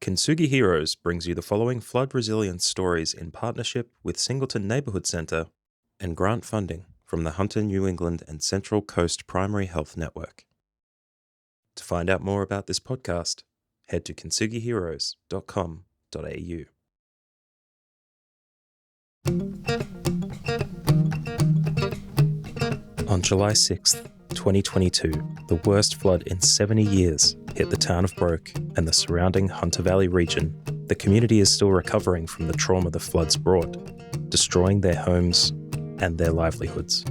Kintsugi Heroes brings you the following flood resilience stories in partnership with Singleton Neighbourhood Centre and grant funding from the Hunter New England and Central Coast Primary Health Network. To find out more about this podcast, head to kintsugiheroes.com.au. On July 6th, 2022, the worst flood in 70 years hit the town of Broke and the surrounding Hunter Valley region. The community is still recovering from the trauma the floods brought, destroying their homes and their livelihoods.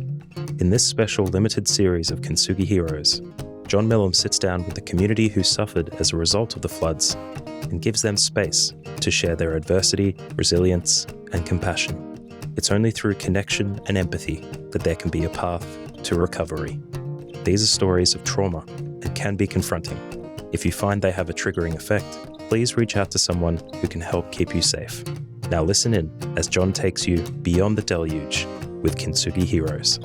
In this special limited series of Kintsugi Heroes, John Millam sits down with the community who suffered as a result of the floods and gives them space to share their adversity, resilience, and compassion. It's only through connection and empathy that there can be a path to recovery. These are stories of trauma and can be confronting. If you find they have a triggering effect, please reach out to someone who can help keep you safe. Now listen in as John takes you beyond the deluge with Kintsugi Heroes.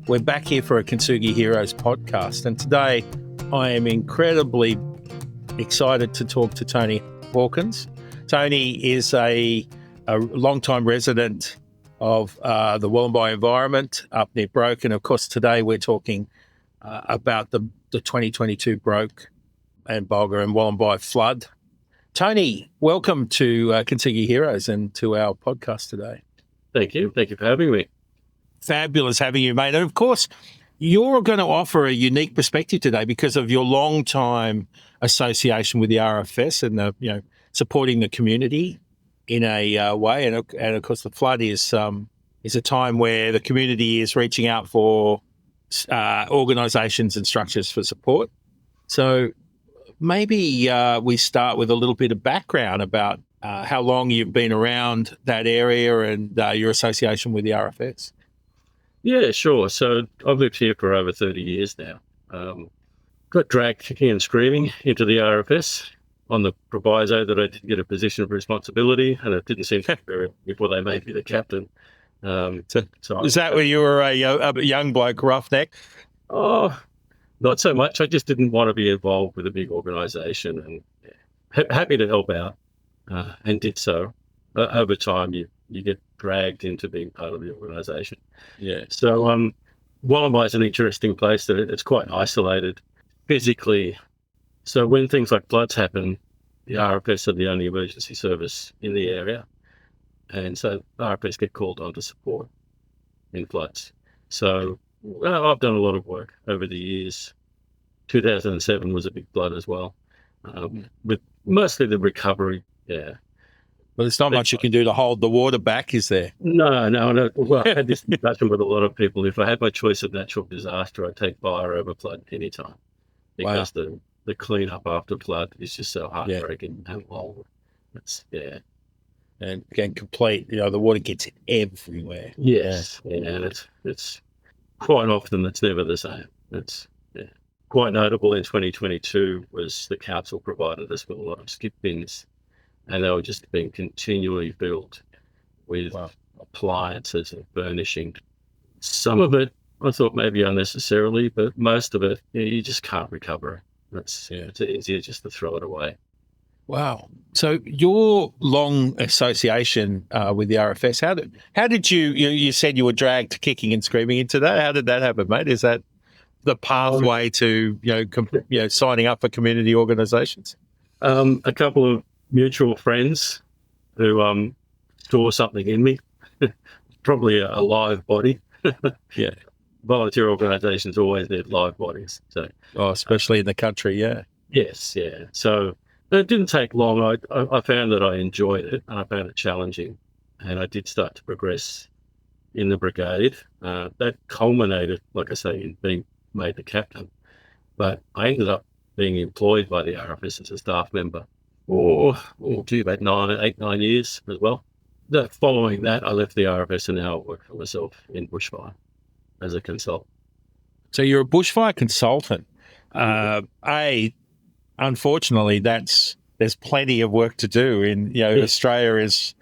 We're back here for a Kintsugi Heroes podcast, and today I am incredibly excited to talk to Tony Hawkins. Tony is a long-time resident of the Wollombi environment up near Broke, and of course today we're talking about the 2022 Broke and Bulga and Wollombi flood. Tony, welcome to Kintsugi Heroes and to our podcast today. Thank you. Thank you for having me. Fabulous having you, mate. And of course, you're going to offer a unique perspective today because of your long-time association with the RFS and supporting the community in a way. And of course, the flood is a time where the community is reaching out for organisations and structures for support. So maybe we start with a little bit of background about how long you've been around that area and your association with the RFS. Yeah, sure. So I've lived here for over 30 years now. Got dragged kicking and screaming into the RFS on the proviso that I didn't get a position of responsibility, and it didn't seem fair before they made me the captain. Is that where you were a young bloke, roughneck? Oh, not so much. I just didn't want to be involved with a big organisation, and happy to help out, and did so. Over time, you get dragged into being part of the organisation. Yeah. So Wollombi is an interesting place that it's quite isolated physically. So when things like floods happen, the RFS are the only emergency service in the area. And so RFS get called on to support in floods. So I've done a lot of work over the years. 2007 was a big flood as well, with mostly the recovery. Yeah. But there's not much you can do to hold the water back, is there? No. Well, I had this discussion with a lot of people. If I had my choice of natural disaster, I'd take fire over flood anytime, because the clean-up after flood is just so heartbreaking and long. And complete, the water gets everywhere. Yes, and it's quite often it's never the same. It's quite notable in 2022 was the council provided us with a lot of skip bins, and they were just being continually filled with appliances and furnishing. Some of it I thought maybe unnecessarily, but most of it you just can't recover. It's easier just to throw it away. Wow. So your long association with the RFS, how did you said you were dragged kicking and screaming into that? How did that happen, mate? Is that the pathway to signing up for community organisations? A couple of mutual friends who saw something in me, probably a live body. Yeah. Volunteer organisations always need live bodies. So, especially in the country, yeah. Yes, yeah. So it didn't take long. I found that I enjoyed it, and I found it challenging, and I did start to progress in the brigade. That culminated, like I say, in being made the captain. But I ended up being employed by the RFS as a staff member about 9 years as well. Following that, I left the RFS and now I work for myself in bushfire as a consultant. So you're a bushfire consultant. Unfortunately, there's plenty of work to do in Australia is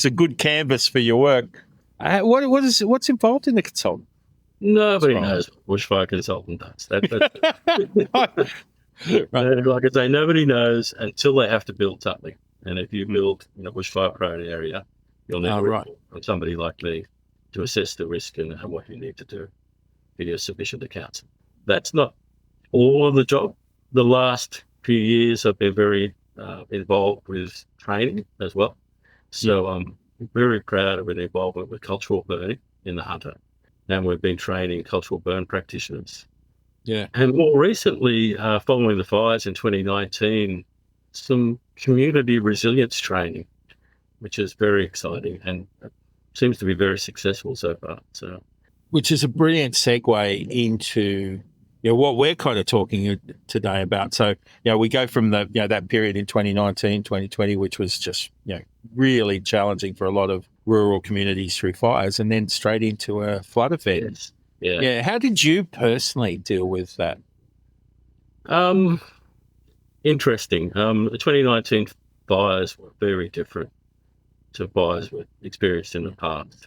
a good canvas for your work. What's involved in the consultant? Nobody Right. knows what bushfire consultant does. Right. Like I say, nobody knows until they have to build something. And if you build in a bushfire-prone area, you'll need a Right. report from somebody like me to assess the risk and what you need to do for your sufficient accounts. That's not all of the job. The last few years, I've been very involved with training as well. So I'm very proud of an involvement with cultural burning in the Hunter. And we've been training cultural burn practitioners. Yeah. And more recently, following the fires in 2019, some community resilience training, which is very exciting and seems to be very successful so far. So, Which is a brilliant segue into what we're kind of talking today about. So, we go from that period in 2019, 2020, which was just, really challenging for a lot of rural communities through fires, and then straight into a flood event. yes. Yeah. Yeah. How did you personally deal with that? Interesting. The 2019 fires were very different to fires we've experienced in the past.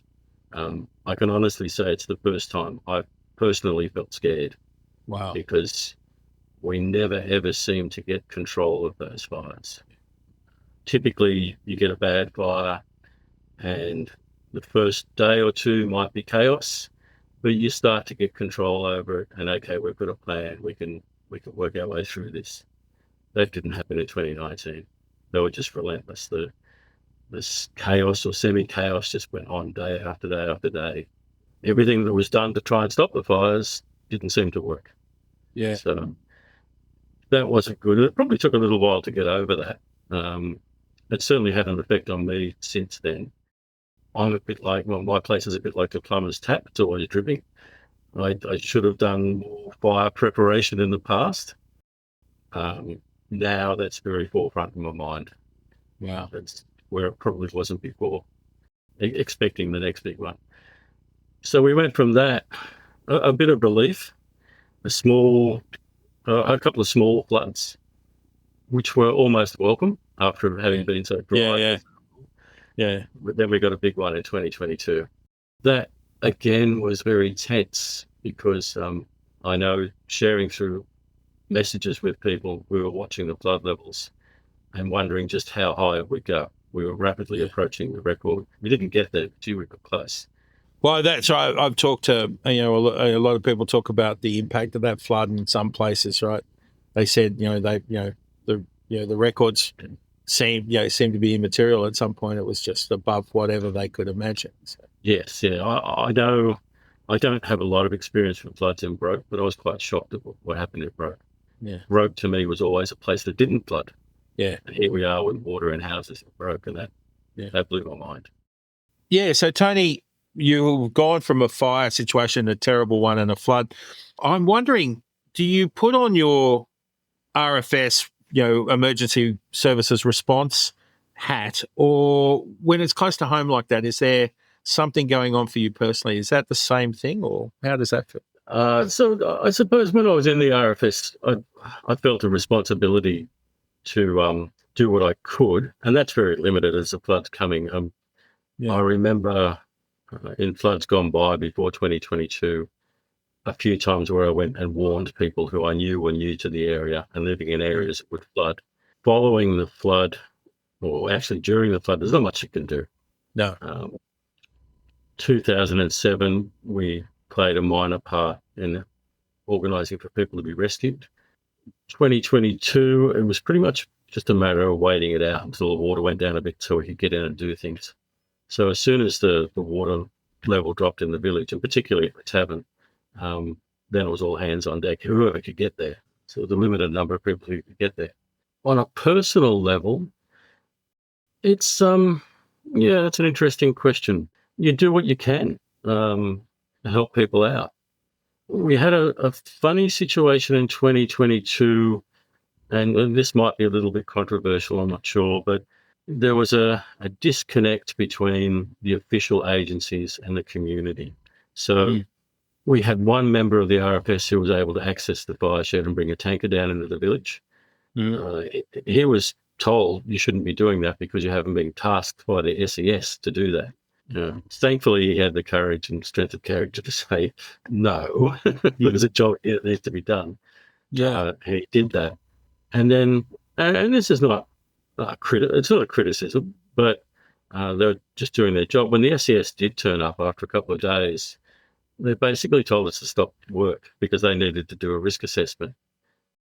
I can honestly say it's the first time I've personally felt scared. Wow. Because we never ever seem to get control of those fires. Typically, you get a bad fire and the first day or two might be chaos, but you start to get control over it and, okay, we've got a plan. We can work our way through this. That didn't happen in 2019. They were just relentless. This chaos or semi-chaos just went on day after day after day. Everything that was done to try and stop the fires didn't seem to work. Yeah. So that wasn't good. It probably took a little while to get over that. It certainly had an effect on me since then. I'm a bit like, my place is a bit like a plumber's tap. It's always dripping. I should have done more fire preparation in the past. Now that's very forefront of my mind. Wow. That's where it probably wasn't before, expecting the next big one. So we went from that, a bit of relief, a couple of small floods, which were almost welcome after having been so dry. Yeah. But then we got a big one in 2022. That, again, was very tense because I know sharing through messages with people, we were watching the flood levels and wondering just how high it would go. We were rapidly approaching the record. We didn't get there, but we were close. Well, that's right. I've talked to a lot of people talk about the impact of that flood in some places. Right? They said the records seemed to be immaterial. At some point, it was just above whatever they could imagine. So. Yes, yeah. I know. I don't have a lot of experience with floods in Broke, but I was quite shocked at what happened in Broke. Yeah, Broke to me was always a place that didn't flood. Yeah, and here we are with water in houses in Broke, and that blew my mind. Yeah. So Tony, you've gone from a fire situation, a terrible one, and a flood. I'm wondering, do you put on your RFS, emergency services response hat, or when it's close to home like that, is there something going on for you personally? Is that the same thing, or how does that feel? So I suppose when I was in the RFS, I felt a responsibility to do what I could, and that's very limited as the flood's coming. I remember in floods gone by before 2022, a few times where I went and warned people who I knew were new to the area and living in areas that would flood. Following the flood, or actually during the flood, there's not much you can do. No. 2007, we played a minor part in organising for people to be rescued. 2022, it was pretty much just a matter of waiting it out until the water went down a bit so we could get in and do things. So as soon as the water level dropped in the village, and particularly at the tavern, then it was all hands on deck, whoever could get there. So the limited number of people who could get there. On a personal level, it's that's an interesting question. You do what you can to help people out. We had a funny situation in 2022, and this might be a little bit controversial, I'm not sure, but there was a disconnect between the official agencies and the community. So we had one member of the RFS who was able to access the fire shed and bring a tanker down into the village. He was told you shouldn't be doing that because you haven't been tasked by the SES to do that. Thankfully, he had the courage and strength of character to say no. There's a job here that needs to be done. Yeah. He did that, and then, and this is not it's not a criticism, but they're just doing their job. When the SES did turn up after a couple of days, they basically told us to stop work because they needed to do a risk assessment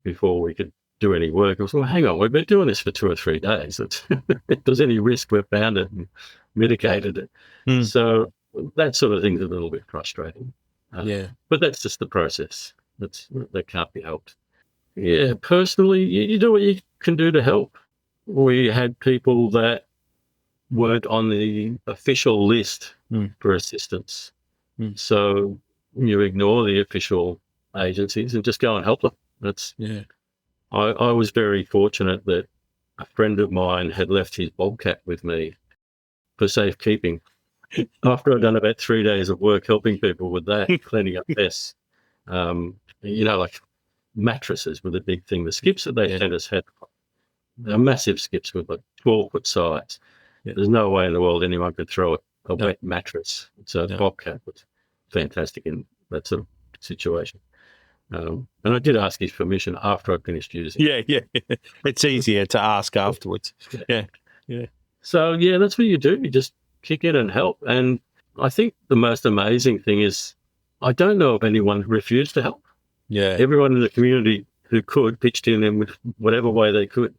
before we could do any work. I was like, well, hang on, we've been doing this for 2 or 3 days. If there's any risk, we've found it and mitigated it. So that sort of thing's a little bit frustrating. But that's just the process. That can't be helped. Yeah, personally, you do what you can do to help. We had people that weren't on the official list for assistance. So you ignore the official agencies and just go and help them. I was very fortunate that a friend of mine had left his bobcat with me for safekeeping. After I'd done about 3 days of work helping people with that, cleaning up mess, like mattresses were the big thing. The skips that they sent us had massive skips with like 12-foot sides. There's no way in the world anyone could throw a wet mattress. So bobcat was fantastic in that sort of situation. And I did ask his permission after I finished using it. Yeah. It's easier to ask afterwards. Yeah. So, that's what you do. You just kick in and help. And I think the most amazing thing is I don't know of anyone who refused to help. Yeah. Everyone in the community who could pitched in with whatever way they could.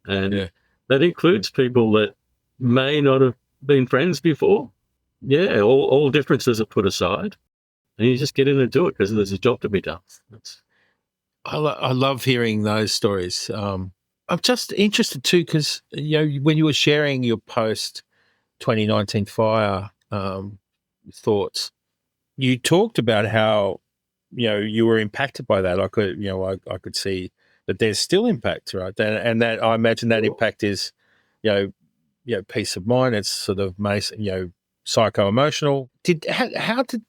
And that includes people that may not have been friends before. Yeah, all differences are put aside. And you just get in and do it because there's a job to be done. I love hearing those stories. I'm just interested too because when you were sharing your post 2019 fire thoughts, you talked about how you were impacted by that. I could see that there's still impact, right? And that I imagine that impact is peace of mind. It's sort of psycho-emotional. How did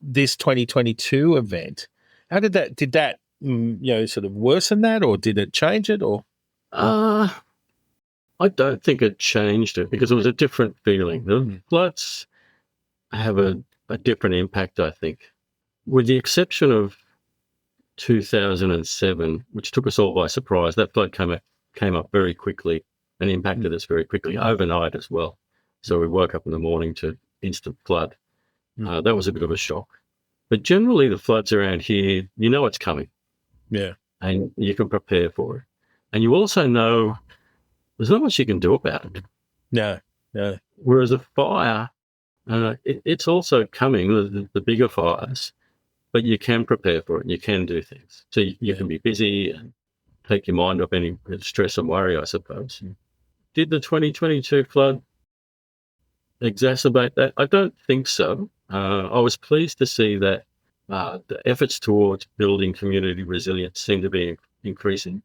this 2022 event, did that sort of worsen that, or did it change it, or? I don't think it changed it because it was a different feeling. The floods have a different impact, I think, with the exception of 2007, which took us all by surprise. That flood came up very quickly and impacted us very quickly overnight as well. So we woke up in the morning to instant flood. That was a bit of a shock. But generally the floods around here, it's coming. Yeah. And you can prepare for it. And you also know there's not much you can do about it. No. Whereas a fire, it's also coming, the bigger fires, but you can prepare for it and you can do things. So you can be busy and take your mind off any stress and worry, I suppose. Did the 2022 flood exacerbate that? I don't think so. I was pleased to see that the efforts towards building community resilience seem to be increasing.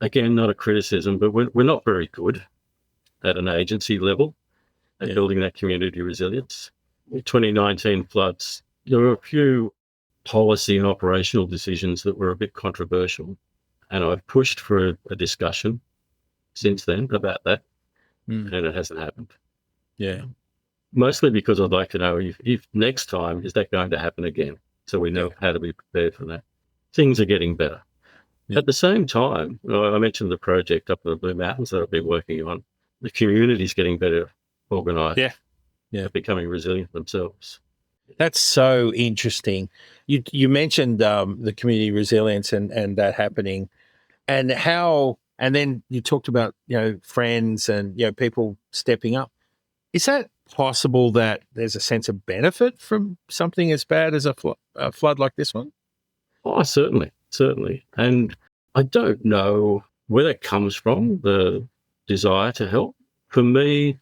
Again, not a criticism, but we're not very good at an agency level at building that community resilience. The 2019 floods, there were a few policy and operational decisions that were a bit controversial, and I've pushed for a discussion since then about that, and it hasn't happened. Yeah. Mostly because I'd like to know if next time, is that going to happen again? So we know how to be prepared for that. Things are getting better. Yeah. At the same time, I mentioned the project up in the Blue Mountains that I've been working on. The community's getting better organised. Yeah. Becoming resilient themselves. That's so interesting. You mentioned the community resilience and that happening, and how, and then you talked about friends and people stepping up. Is that possible that there's a sense of benefit from something as bad as a flood like this one? Oh, certainly. And I don't know where that comes from, the desire to help. For me,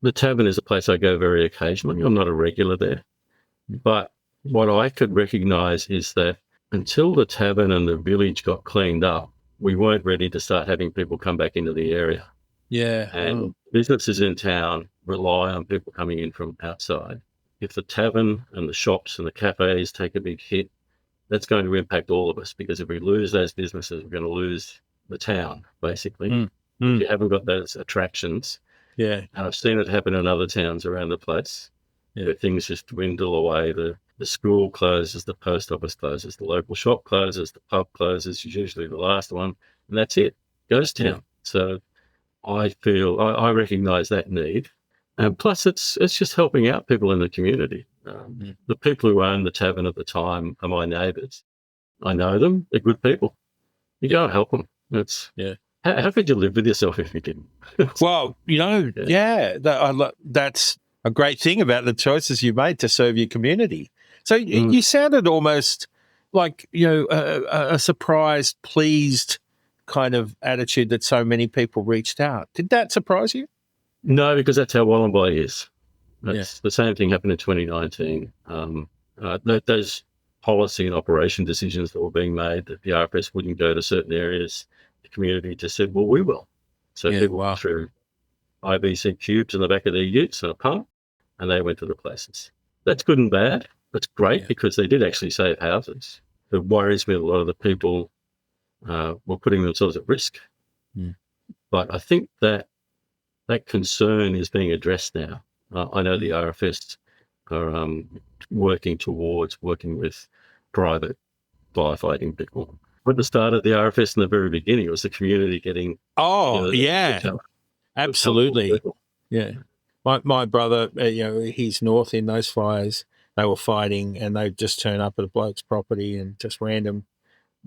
the tavern is a place I go very occasionally. I'm not a regular there. But what I could recognise is that until the tavern and the village got cleaned up, we weren't ready to start having people come back into the area. Yeah. And businesses in town rely on people coming in from outside. If the tavern and the shops and the cafes take a big hit, that's going to impact all of us, because if we lose those businesses, we're going to lose the town, basically. If you haven't got those attractions, Yeah. And I've seen it happen in other towns around the place. Where things just dwindle away. The school closes, the post office closes, the local shop closes, the pub closes, usually the last one, and that's it. Ghost town. Yeah. So I feel I recognise that need. And plus, it's just helping out people in the community. The people who own the tavern at the time are my neighbours. I know them. They're good people. You go and help them. How could you live with yourself if you didn't? Well, that's a great thing about the choices you made to serve your community. So you sounded almost like, a surprised, pleased kind of attitude that so many people reached out. Did that surprise you? No, because that's how Wollombi is. That's the same thing happened in 2019. Those policy and operation decisions that were being made that the RFS wouldn't go to certain areas, the community just said, well, we will. So people threw IBC cubes in the back of their utes and a pump, and they went to the places. That's good and bad. That's great because they did actually save houses. It worries me that a lot of the people were putting themselves at risk. But I think that concern is being addressed now. I know the RFS are working with private firefighting people. At the start of the RFS in the very beginning, it was the community getting... Absolutely. Yeah. My brother, he's north in those fires. They were fighting and they just turned up at a bloke's property and just random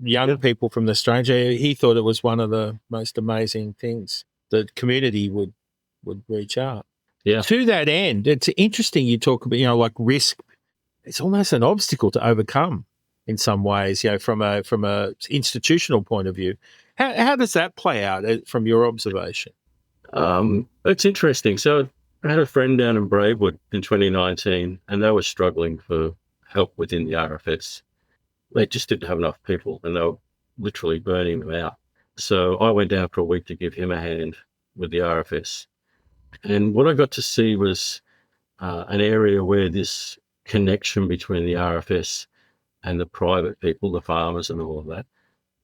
young people from the stranger. He thought it was one of the most amazing things. The community would reach out. Yeah. To that end, it's interesting you talk about, like risk. It's almost an obstacle to overcome in some ways, from a institutional point of view. How does that play out from your observation? It's interesting. So I had a friend down in Braidwood in 2019, and they were struggling for help within the RFS. They just didn't have enough people, and they were literally burning them out. So I went down for a week to give him a hand with the RFS. And what I got to see was an area where this connection between the RFS and the private people, the farmers and all of that,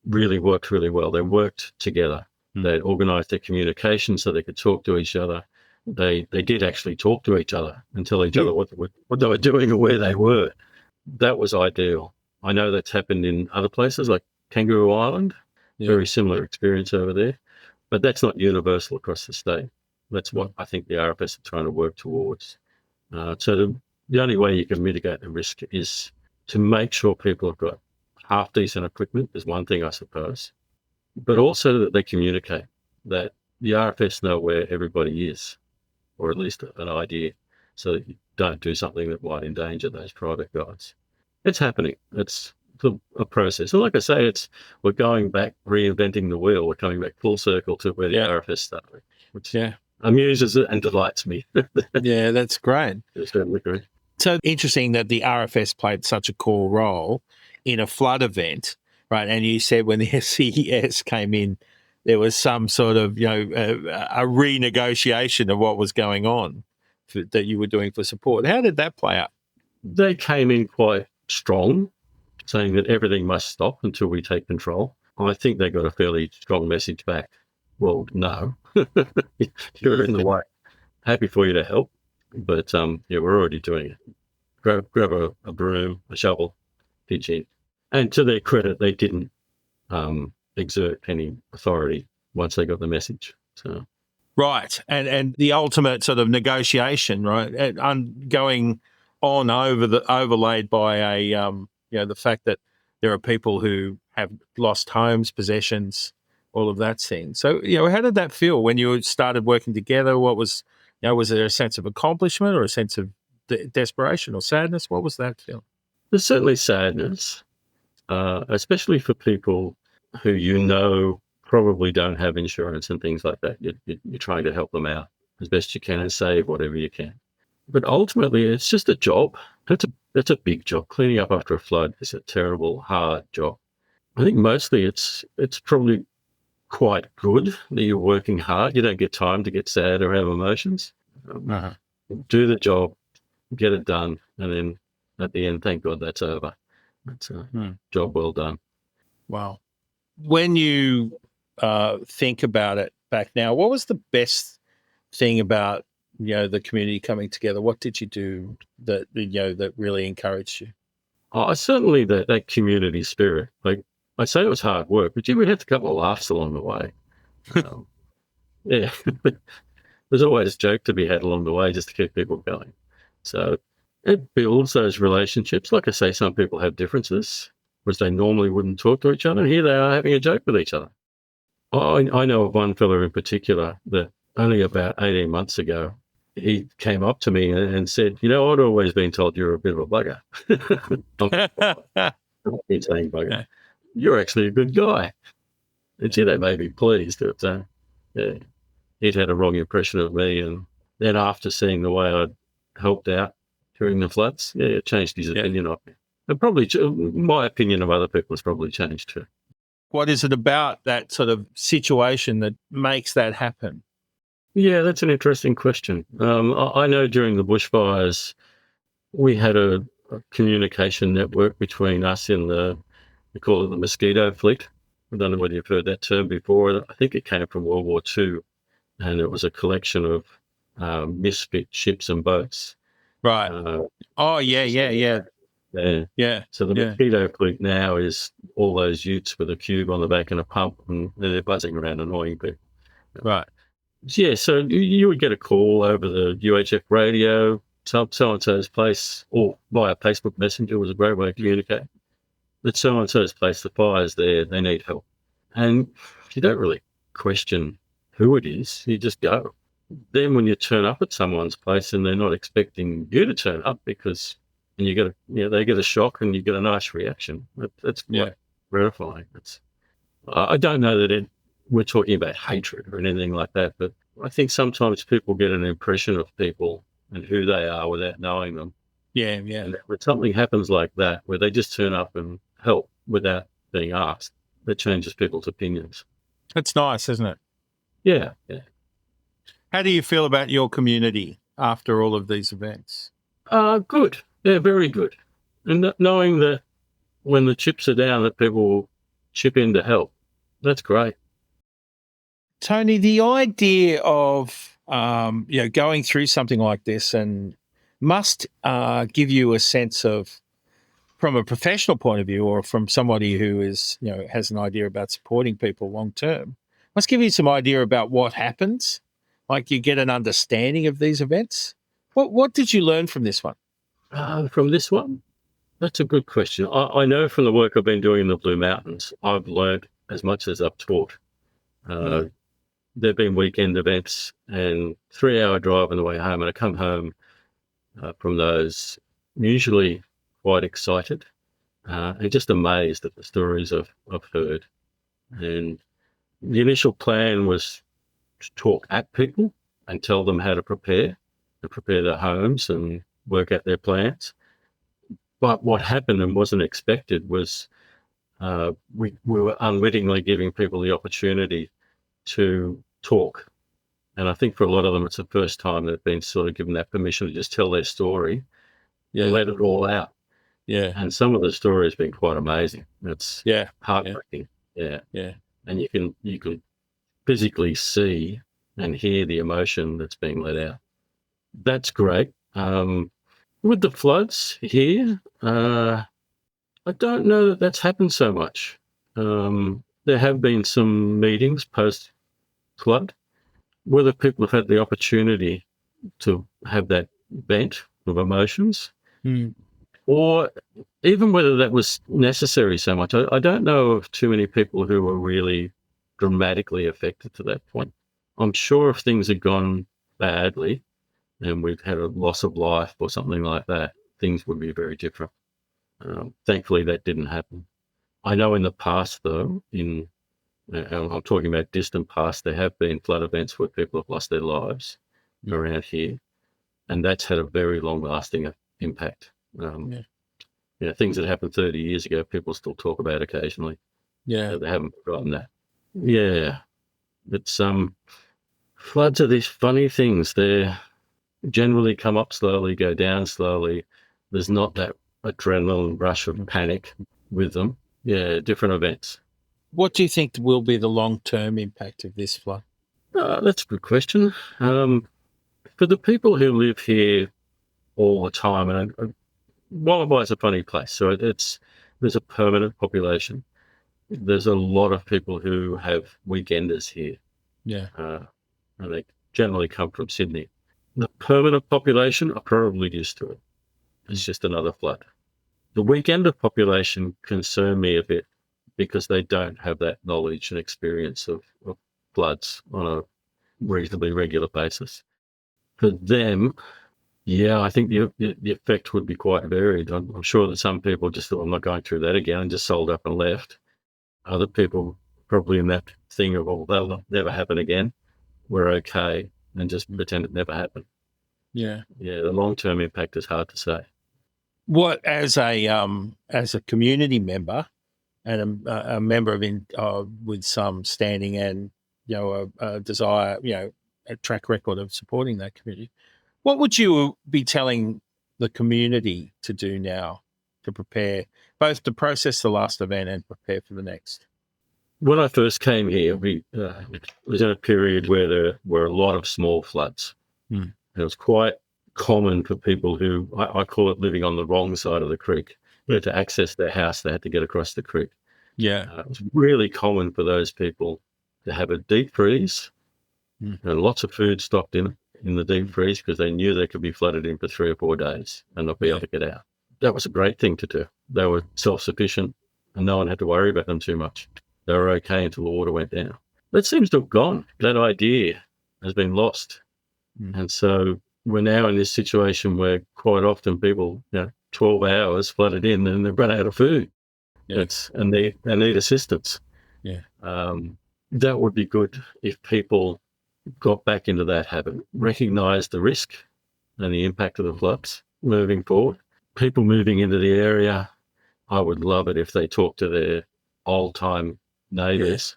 really worked really well. They worked together. They organised their communication so they could talk to each other. They did actually talk to each other and tell each other what they were doing or where they were. That was ideal. I know that's happened in other places like Kangaroo Island. Very similar experience over there. But that's not universal across the state. That's what I think the RFS are trying to work towards. So the only way you can mitigate the risk is to make sure people have got half-decent equipment is one thing, I suppose, but also that they communicate, that the RFS know where everybody is, or at least an idea, so that you don't do something that might endanger those private guys. It's happening. It's a process. And like I say, we're going back, reinventing the wheel. We're coming back full circle to where the RFS started, which amuses and delights me. Yeah, that's great. I certainly agree. So interesting that the RFS played such a core role in a flood event, right? And you said when the SES came in, there was some sort of, a renegotiation of what was going on that you were doing for support. How did that play out? They came in quite strong, saying that everything must stop until we take control. I think they got a fairly strong message back. Well, no, you're in the way. Happy for you to help, but we're already doing it. Grab a broom, a shovel, pitch in. And to their credit, they didn't exert any authority once they got the message. So, right, and the ultimate sort of negotiation, right, going on overlaid by the fact that there are people who have lost homes, possessions, all of that thing. So, how did that feel when you started working together? What was, was there a sense of accomplishment or a sense of desperation or sadness? What was that feel? There's certainly sadness, especially for people who probably don't have insurance and things like that. You're trying to help them out as best you can and save whatever you can. But ultimately, it's just a job. That's a big job. Cleaning up after a flood is a terrible, hard job. I think mostly it's probably quite good that you're working hard. You don't get time to get sad or have emotions. Do the job, get it done, and then at the end, thank God that's over. It's a job well done. Wow. When you think about it back now, what was the best thing about, the community coming together? What did you do that, that really encouraged you? Oh, certainly that community spirit. Like, I say it was hard work, but we had a couple of laughs along the way. Yeah. There's always a joke to be had along the way just to keep people going. So it builds those relationships. Like I say, some people have differences, which they normally wouldn't talk to each other. Here they are having a joke with each other. I know of one fella in particular that only about 18 months ago, he came up to me and said, I'd always been told you're a bit of a bugger. I'm not saying bugger. You're actually a good guy. And gee, they made me pleased. That, he'd had a wrong impression of me. And then after seeing the way I'd helped out during the floods, it changed his opinion of me. And probably my opinion of other people has probably changed too. What is it about that sort of situation that makes that happen? Yeah, that's an interesting question. I know during the bushfires, we had a communication network between us and we call it the mosquito fleet. I don't know whether you've heard that term before. I think it came from World War II, and it was a collection of misfit ships and boats. Right. Yeah. So the mosquito fleet now is all those utes with a cube on the back and a pump, and they're buzzing around annoying people. Right. Yeah, so you would get a call over the UHF radio, so-and-so's place, or via Facebook Messenger was a great way to communicate. That so-and-so's place, the fire's there, they need help. And you don't really question who it is, you just go. Then when you turn up at someone's place and they're not expecting you to turn up and you get they get a shock and you get a nice reaction. That's quite gratifying. I don't know that we're talking about hatred or anything like that, but I think sometimes people get an impression of people and who they are without knowing them. Yeah. And when something happens like that, where they just turn up and help without being asked, that changes people's opinions. That's nice, isn't it? Yeah. How do you feel about your community after all of these events? Good. Yeah, very good. And knowing that when the chips are down, that people will chip in to help. That's great. Tony, the idea of going through something like this and must give you a sense of, from a professional point of view, or from somebody who is has an idea about supporting people long term, must give you some idea about what happens. Like, you get an understanding of these events. What did you learn from this one? From this one? That's a good question. I know from the work I've been doing in the Blue Mountains, I've learned as much as I've taught. There have been weekend events and 3-hour drive on the way home, and I come home from those usually quite excited and just amazed at the stories I've heard. And the initial plan was to talk at people and tell them how to prepare their homes and work out their plans. But what happened and wasn't expected was we were unwittingly giving people the opportunity to talk. And I think for a lot of them, it's the first time they've been sort of given that permission to just tell their story, let it all out. Yeah. And some of the story has been quite amazing. It's heartbreaking. Yeah. And you can physically see and hear the emotion that's being let out. That's great. With the floods here, I don't know that that's happened so much. There have been some meetings post-flood, whether people have had the opportunity to have that vent of emotions, or even whether that was necessary so much. I don't know of too many people who were really dramatically affected to that point. I'm sure if things had gone badly and we've had a loss of life or something like that, things would be very different. Thankfully, that didn't happen. I know in the past, though, and I'm talking about distant past, there have been flood events where people have lost their lives around here, and that's had a very long-lasting impact. Things that happened 30 years ago, people still talk about occasionally. Yeah. They haven't forgotten that. Yeah. It's floods are these funny things. They generally come up slowly, go down slowly. There's not that adrenaline rush of panic with them. Yeah, different events. What do you think will be the long-term impact of this flood? That's a good question. For the people who live here all the time, and Wollombi is a funny place. So there's a permanent population. There's a lot of people who have weekenders here. Yeah. And they generally come from Sydney. The permanent population are probably used to it. It's just another flood. The weekender population concern me a bit because they don't have that knowledge and experience of floods on a reasonably regular basis. For them, yeah, I think the effect would be quite varied. I'm sure that some people just thought, I'm not going through that again, and just sold up and left. Other people probably in that thing of, oh, that'll never happen again. We're okay, and just pretend it never happened. Yeah. Yeah, the long-term impact is hard to say. What, as a community member and a member with some standing and a desire, a track record of supporting that community, what would you be telling the community to do now to prepare, both to process the last event and prepare for the next? When I first came here, it was in a period where there were a lot of small floods. Mm. It was quite common for people who, I call it living on the wrong side of the creek. To access their house, they had to get across the creek. Yeah. It was really common for those people to have a deep freeze and lots of food stocked in the deep freeze because they knew they could be flooded in for 3 or 4 days and not be able to get out. That was a great thing to do. They were self-sufficient and no one had to worry about them too much. They were okay until the water went down. That seems to have gone. That idea has been lost. And so we're now in this situation where quite often people, 12 hours flooded in and they've run out of food. Yeah. And they need assistance. Yeah. That would be good if people got back into that habit, recognised the risk and the impact of the floods moving forward. People moving into the area, I would love it if they talk to their old-time neighbours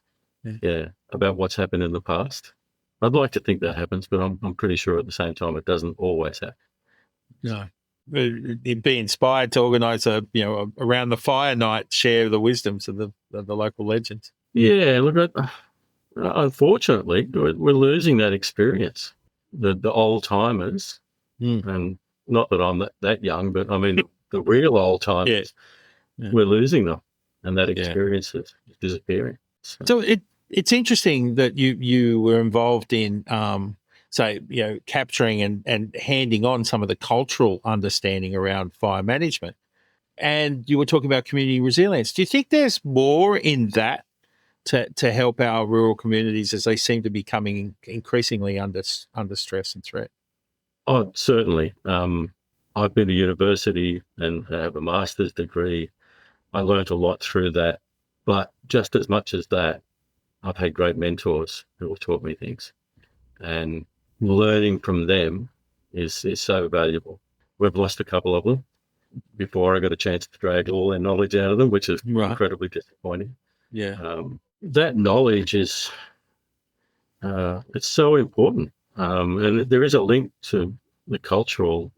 about what's happened in the past. I'd like to think that happens, but I'm pretty sure at the same time it doesn't always happen. No. Be inspired to organise a around the fire night, share the wisdoms of the local legends. Yeah, look, unfortunately, we're losing that experience. The old timers, and not that I'm that young, but I mean the real old timers. Yeah. We're losing them, and that experience is disappearing. So it's interesting that you were involved in capturing and handing on some of the cultural understanding around fire management. And you were talking about community resilience. Do you think there's more in that to help our rural communities as they seem to be coming increasingly under stress and threat? Oh, certainly. I've been to university and have a master's degree. I learned a lot through that. But just as much as that, I've had great mentors who have taught me things. And learning from them is so valuable. We've lost a couple of them before I got a chance to drag all their knowledge out of them, which is incredibly disappointing. Yeah. That knowledge is it's so important. And there is a link to the cultural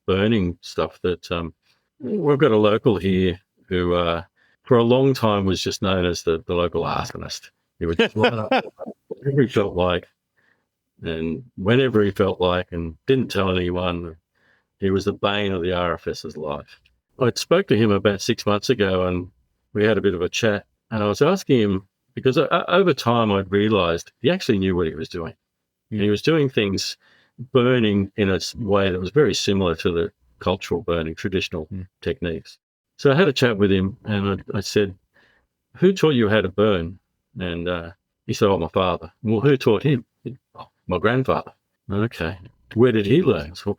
burning stuff that we've got a local here who for a long time was just known as the local arsonist. He would just light up whatever he felt like and whenever he felt like and didn't tell anyone. He was the bane of the RFS's life. I spoke to him about 6 months ago and we had a bit of a chat and I was asking him, because over time I'd realised he actually knew what he was doing. And he was doing things, burning in a way that was very similar to the cultural burning, traditional techniques. So I had a chat with him and I said, who taught you how to burn? And he said, oh, my father. Well, who taught him? Oh, my grandfather. Okay. Where did he learn? So,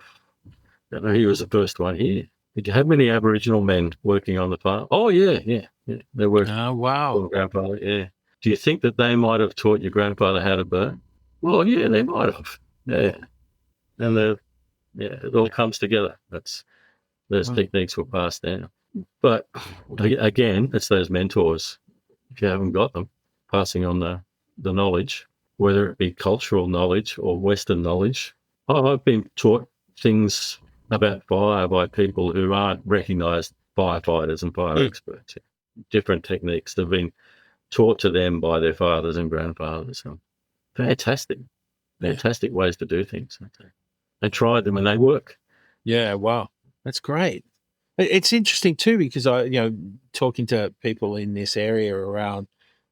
I know he was the first one here. Did you have many Aboriginal men working on the farm? Oh, yeah. There were. Oh, wow. Grandfather, yeah. Do you think that they might have taught your grandfather how to burn? Well, yeah, they might have. Yeah. And it all comes together. Those techniques were passed down. But again, it's those mentors. If you haven't got them, passing on the knowledge, whether it be cultural knowledge or Western knowledge. I've been taught things about fire by people who aren't recognised firefighters and fire experts. Different techniques that have been taught to them by their fathers and grandfathers. fantastic, Yeah. fantastic ways to do things. I tried them and they work. Yeah, wow. That's great. It's interesting too, because talking to people in this area around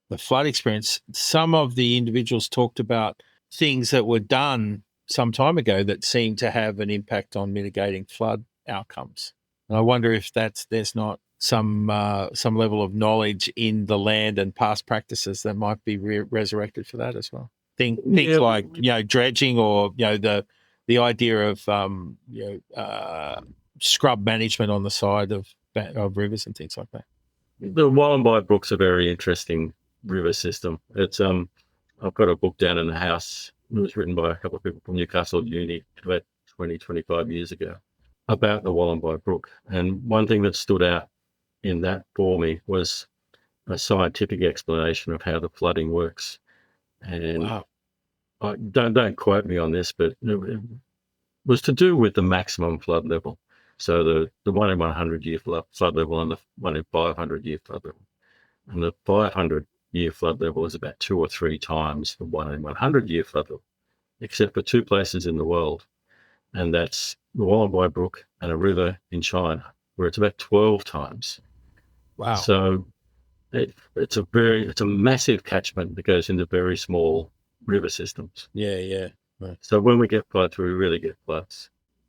the flood experience, some of the individuals talked about things that were done some time ago that seemed to have an impact on mitigating flood outcomes. And I wonder if there's not some level of knowledge in the land and past practices that might be resurrected for that as well. Things like dredging, or the idea of scrub management on the side of rivers and things like that. The Wollombi Brook's a very interesting river system. It's I've got a book down in the house. It was written by a couple of people from Newcastle Uni about 20, 25 years ago about the Wollombi Brook. And one thing that stood out in that for me was a scientific explanation of how the flooding works. And Wow. don't quote me on this, but it was to do with the maximum flood level. So the 1 in 100 year flood level and the 1 in 500 year flood level. And the 500 year flood level is about 2 or 3 times the 1 in 100 year flood level, except for 2 places in the world. And that's the Wollombi Brook and a river in China, where it's about 12 times. Wow. So it's a massive catchment that goes into very small river systems. Yeah. Right. So when we get floods, we really get floods.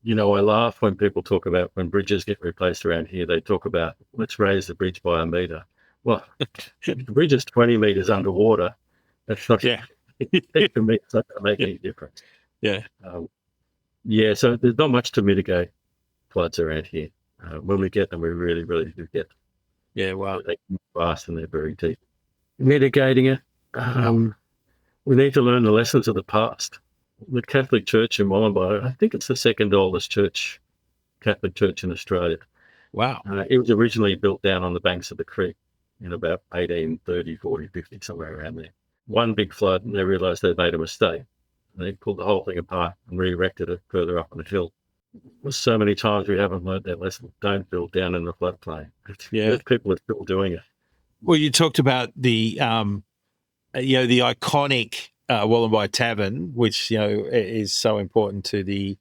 I laugh when people talk about when bridges get replaced around here, they talk about, let's raise the bridge by 1 metre. Well, the bridge is 20 metres underwater. That's not, Yeah. to me, it's not going to make any difference. Yeah. So there's not much to mitigate floods around here. When we get them, we really, really do get them. Yeah, wow. They come fast and they're very deep. Mitigating it, we need to learn the lessons of the past. The Catholic Church in Wollombi, I think it's the second oldest Catholic church in Australia. Wow. It was originally built down on the banks of the creek in about 1830, 40, 50, somewhere around there. One big flood, and they realised they'd made a mistake. They pulled the whole thing apart and re-erected it further up on the hill. So many times we haven't learned that lesson. Don't build down in the floodplain. Yeah. People are still doing it. Well, you talked about the iconic Wollombi Tavern, which is so important to the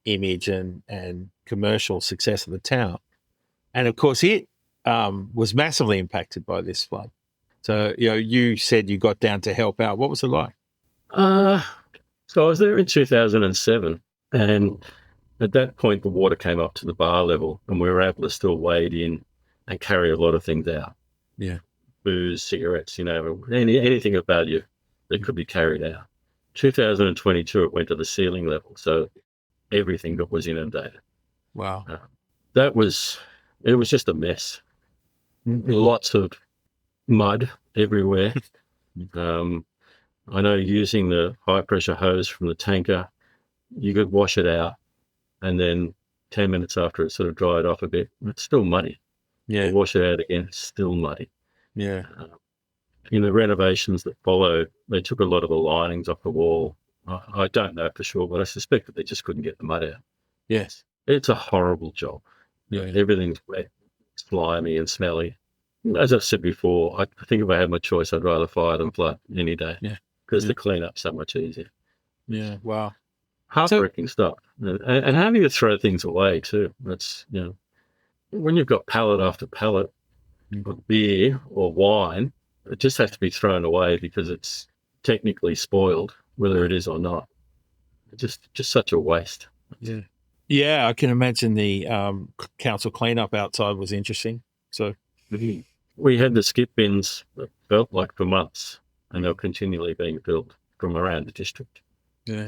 image and commercial success of the town, and of course it was massively impacted by this flood. So you said you got down to help out. What was it like? So I was there in 2007, and at that point the water came up to the bar level, and we were able to still wade in and carry a lot of things out. Yeah. Booze, cigarettes, anything of value that could be carried out. 2022, it went to the ceiling level, so everything that was inundated. Wow. It was just a mess. Lots of mud everywhere. I know using the high pressure hose from the tanker, you could wash it out, and then 10 minutes after it sort of dried off a bit, it's still muddy. Yeah. You wash it out again, it's still muddy. Yeah. In the renovations that followed, they took a lot of the linings off the wall. I don't know for sure, but I suspect that they just couldn't get the mud out. Yes. It's a horrible job. Yeah. Everything's wet, slimy and smelly. As I've said before, I think if I had my choice, I'd rather fire than flood any day. Yeah. Because the cleanup's so much easier. Yeah. Wow. Heartbreaking stuff. And having to throw things away too. That's, when you've got pallet after pallet of beer or wine, it just has to be thrown away because it's technically spoiled, whether it is or not. It's just such a waste. Yeah. Yeah, I can imagine the council cleanup outside was interesting. So we had the skip bins that felt like for months, and they're continually being filled from around the district. Yeah.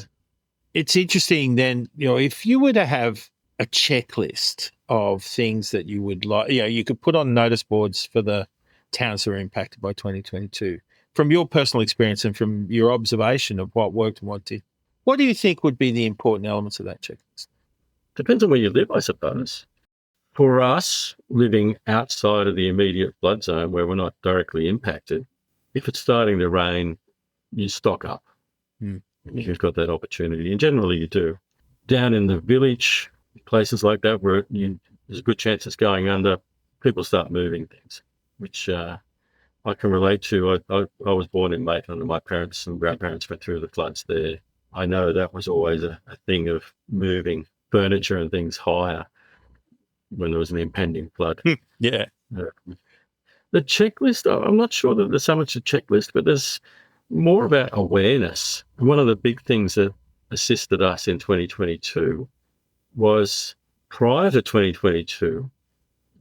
It's interesting then, if you were to have a checklist of things that you would like, you could put on notice boards for the towns that are impacted by 2022. From your personal experience and from your observation of what worked and what did, what do you think would be the important elements of that checklist? Depends on where you live, I suppose. For us, living outside of the immediate flood zone where we're not directly impacted, if it's starting to rain, you stock up. If you've got that opportunity, and generally you do. Down in the village, places like that where there's a good chance it's going under, people start moving things, which I can relate to. I was born in Maitland, and my parents and grandparents went through the floods there. I know that was always a thing of moving furniture and things higher when there was an impending flood. Yeah. The checklist, I'm not sure that there's so much a checklist, but there's more about awareness. One of the big things that assisted us in 2022 was, prior to 2022,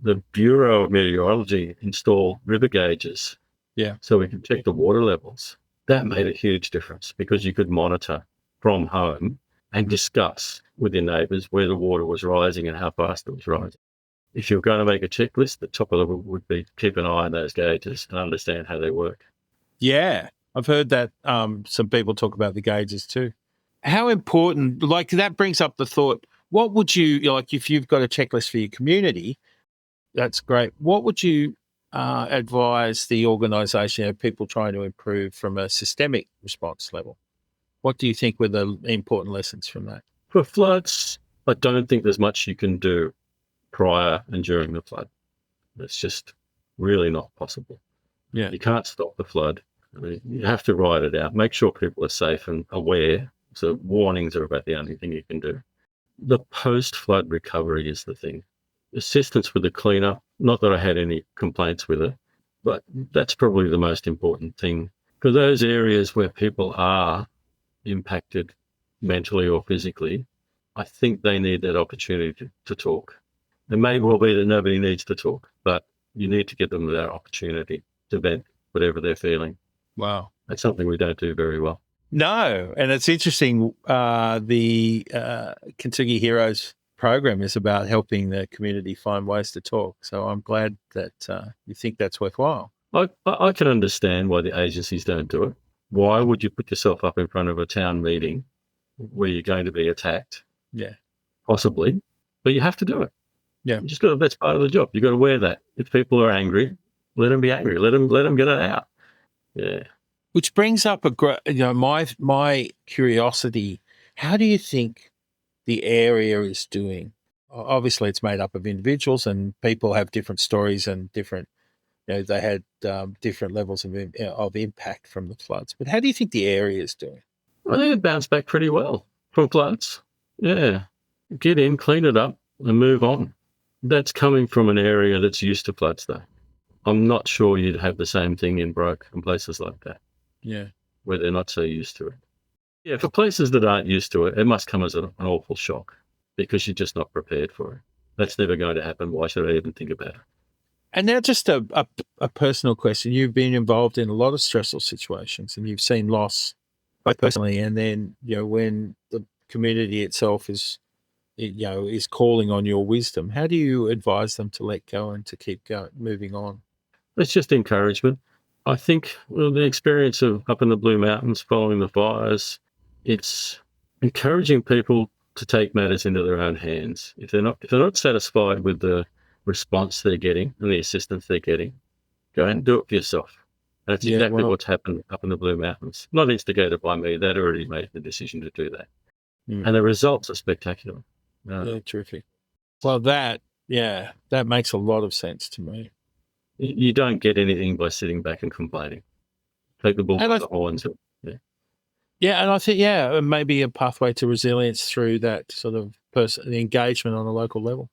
the Bureau of Meteorology installed river gauges. Yeah. So we could check the water levels. That made a huge difference because you could monitor from home and discuss with your neighbours where the water was rising and how fast it was rising. If you're going to make a checklist, the top of it would be keep an eye on those gauges and understand how they work. Yeah. I've heard that some people talk about the gauges too. How important, like that brings up the thought, what would you, like if you've got a checklist for your community, that's great. What would you advise the organisation, people trying to improve from a systemic response level? What do you think were the important lessons from that? For floods, I don't think there's much you can do prior and during the flood. It's just really not possible. Yeah. You can't stop the flood. I mean, you have to ride it out. Make sure people are safe and aware. So warnings are about the only thing you can do. The post-flood recovery is the thing. Assistance with the cleanup, not that I had any complaints with it, but that's probably the most important thing. For those areas where people are impacted mentally or physically, I think they need that opportunity to talk. It may well be that nobody needs to talk, but you need to give them that opportunity to vent whatever they're feeling. Wow. That's something we don't do very well. No, and it's interesting. The Kintsugi Heroes program is about helping the community find ways to talk. So I'm glad that you think that's worthwhile. I can understand why the agencies don't do it. Why would you put yourself up in front of a town meeting where you're going to be attacked? Yeah. Possibly, but you have to do it. Yeah. You just got to, that's part of the job. You've got to wear that. If people are angry, let them be angry. Let them get it out. Yeah. Which brings up my curiosity. How do you think the area is doing? Obviously, it's made up of individuals, and people have different stories and different. They had different levels of impact from the floods. But how do you think the area is doing? I think it bounced back pretty well from floods. Yeah. Get in, clean it up, and move on. That's coming from an area that's used to floods, though. I'm not sure you'd have the same thing in Broke and places like that. Yeah. Where they're not so used to it. Yeah, for places that aren't used to it, it must come as an awful shock because you're just not prepared for it. That's never going to happen. Why should I even think about it? And now just a personal question. You've been involved in a lot of stressful situations and you've seen loss both personally and then, when the community itself is calling on your wisdom. How do you advise them to let go and to keep moving on? It's just encouragement. I think the experience of up in the Blue Mountains following the fires, it's encouraging people to take matters into their own hands. If they're not satisfied with the response they're getting and the assistance they're getting, go and do it for yourself. And it's exactly what's happened up in the Blue Mountains. Not instigated by me. They'd already made the decision to do that. Mm. And the results are spectacular. Yeah, terrific. Well, that makes a lot of sense to me. You don't get anything by sitting back and complaining. Take the bull by the horns. Yeah, and I think, maybe a pathway to resilience through that sort of the engagement on a local level.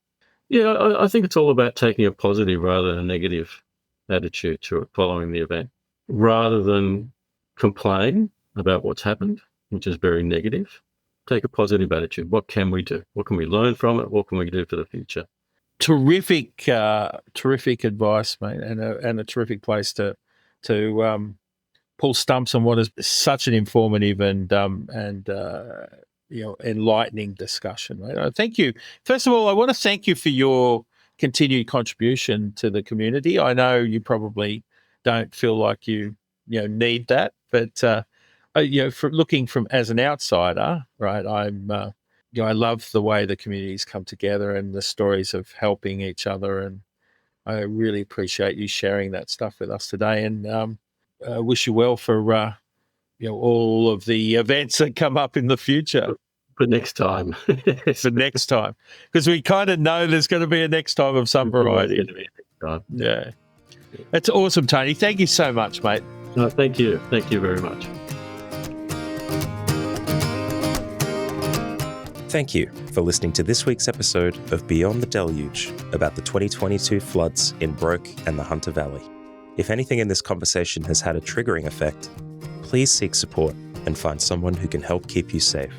Yeah, I think it's all about taking a positive rather than a negative attitude to it following the event. Rather than complain about what's happened, which is very negative, take a positive attitude. What can we do? What can we learn from it? What can we do for the future? Terrific advice, mate, and a terrific place to pull stumps on what is such an informative and enlightening discussion, mate. Thank you. First of all, I want to thank you for your continued contribution to the community. I know you probably don't feel like you need that, but from looking from as an outsider, right? I love the way the communities come together and the stories of helping each other, and I really appreciate you sharing that stuff with us today. And I wish you well for all of the events that come up in the future. For next time. For next time, because we kind of know there's going to be a next time of some variety. Yeah. That's awesome, Tony. Thank you so much, mate. No, thank you. Thank you very much. Thank you for listening to this week's episode of Beyond the Deluge about the 2022 floods in Broke and the Hunter Valley. If anything in this conversation has had a triggering effect, please seek support and find someone who can help keep you safe.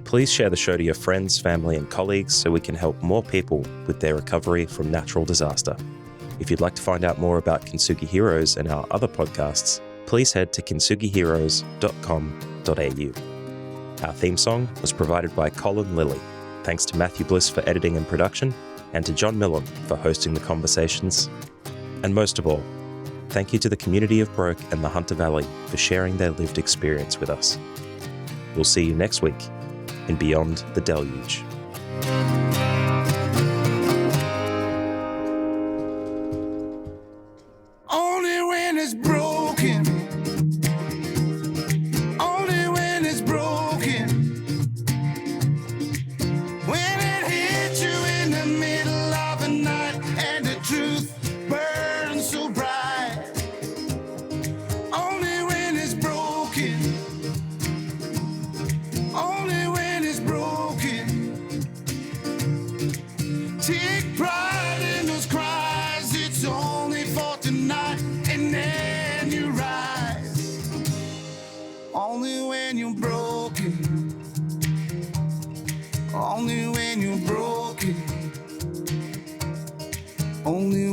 Please share the show to your friends, family, and colleagues so we can help more people with their recovery from natural disaster. If you'd like to find out more about Kintsugi Heroes and our other podcasts, please head to kintsugiheroes.com.au. Our theme song was provided by Colin Lilly. Thanks to Matthew Bliss for editing and production, and to John Millam for hosting the conversations. And most of all, thank you to the community of Broke and the Hunter Valley for sharing their lived experience with us. We'll see you next week in Beyond the Deluge. Only when it's broken. Only when it's broken. When it hits you in the middle of the night and the truth burns so bright. Only when it's broken. Only when it's broken. Take pride in those cries. It's only for tonight, and then you rise. Only when you're broken. Only when you're broken. Only